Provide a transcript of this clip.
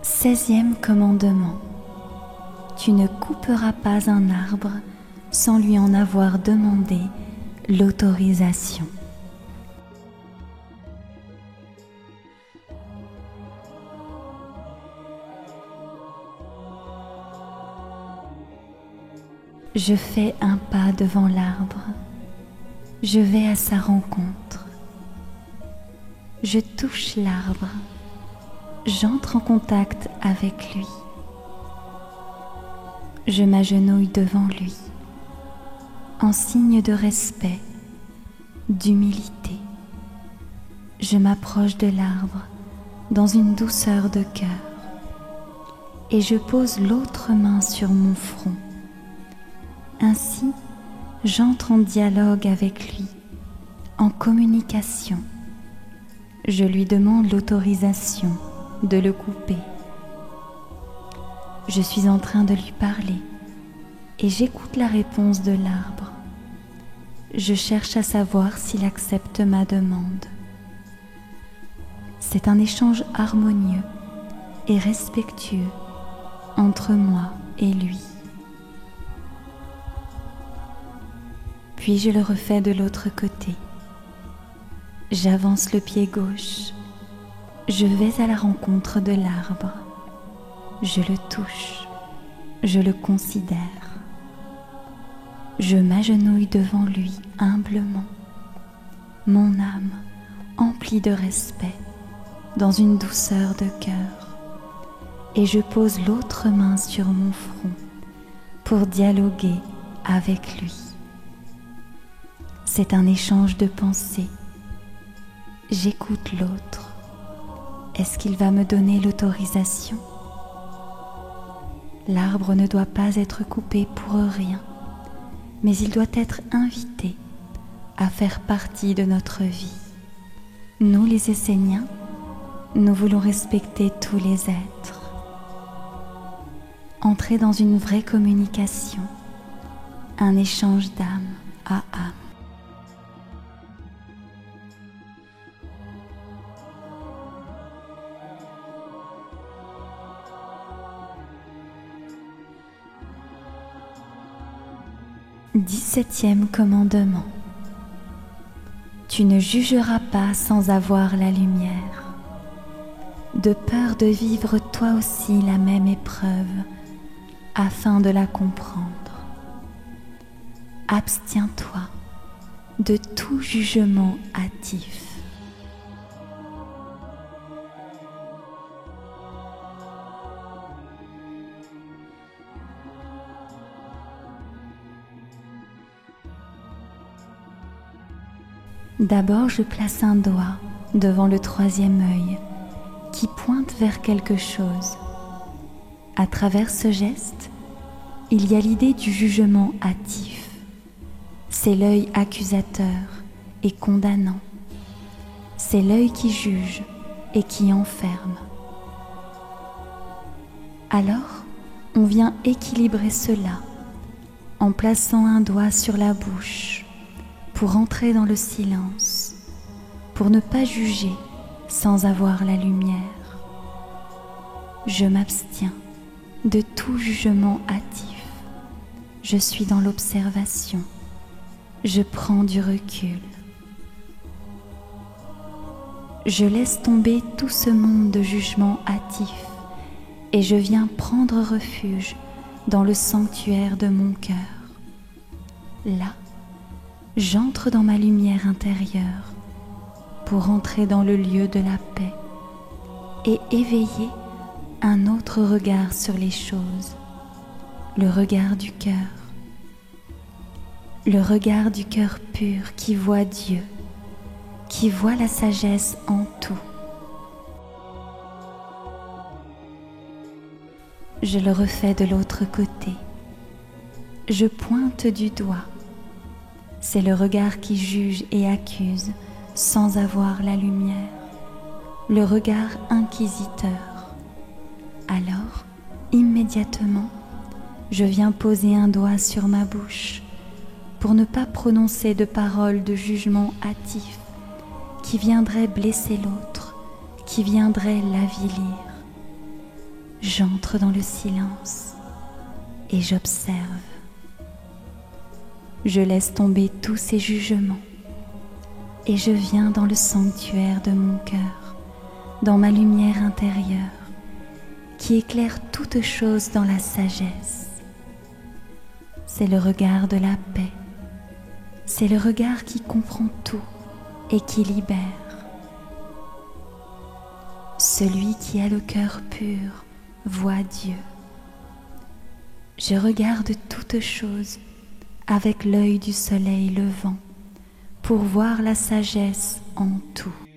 16e commandement. Tu ne couperas pas un arbre sans lui en avoir demandé l'autorisation. Je fais un pas devant l'arbre. Je vais à sa rencontre. Je touche l'arbre. J'entre en contact avec lui. Je m'agenouille devant lui, en signe de respect, d'humilité. Je m'approche de l'arbre dans une douceur de cœur et je pose l'autre main sur mon front. Ainsi, j'entre en dialogue avec lui, en communication. Je lui demande l'autorisation de le couper. Je suis en train de lui parler et j'écoute la réponse de l'arbre. Je cherche à savoir s'il accepte ma demande. C'est un échange harmonieux et respectueux entre moi et lui. Puis je le refais de l'autre côté. J'avance le pied gauche. Je vais à la rencontre de l'arbre. Je le touche. Je le considère. Je m'agenouille devant lui humblement. Mon âme emplie de respect, dans une douceur de cœur. Et je pose l'autre main sur mon front pour dialoguer avec lui. C'est un échange de pensées. J'écoute l'autre. Est-ce qu'il va me donner l'autorisation? L'arbre ne doit pas être coupé pour rien, mais il doit être invité à faire partie de notre vie. Nous, les Esséniens, nous voulons respecter tous les êtres. Entrer dans une vraie communication, un échange d'âme à âme. Dix-septième commandement. Tu ne jugeras pas sans avoir la lumière, de peur de vivre toi aussi la même épreuve, afin de la comprendre. Abstiens-toi de tout jugement hâtif. D'abord, je place un doigt devant le troisième œil qui pointe vers quelque chose. À travers ce geste, il y a l'idée du jugement hâtif. C'est l'œil accusateur et condamnant. C'est l'œil qui juge et qui enferme. Alors, on vient équilibrer cela en plaçant un doigt sur la bouche pour entrer dans le silence, pour ne pas juger sans avoir la lumière. Je m'abstiens de tout jugement hâtif. Je suis dans l'observation. Je prends du recul. Je laisse tomber tout ce monde de jugement hâtif et je viens prendre refuge dans le sanctuaire de mon cœur. Là, j'entre dans ma lumière intérieure pour entrer dans le lieu de la paix et éveiller un autre regard sur les choses, le regard du cœur. Le regard du cœur pur qui voit Dieu, qui voit la sagesse en tout. Je le refais de l'autre côté. Je pointe du doigt. C'est le regard qui juge et accuse sans avoir la lumière, le regard inquisiteur. Alors, immédiatement, je viens poser un doigt sur ma bouche pour ne pas prononcer de paroles de jugement hâtif qui viendraient blesser l'autre, qui viendraient l'avilir. j'entre dans le silence et j'observe. Je laisse tomber tous ces jugements et je viens dans le sanctuaire de mon cœur, dans ma lumière intérieure qui éclaire toute chose dans la sagesse. C'est le regard de la paix, c'est le regard qui comprend tout et qui libère. Celui qui a le cœur pur voit Dieu. Je regarde toutes choses avec l'œil du soleil levant pour voir la sagesse en tout.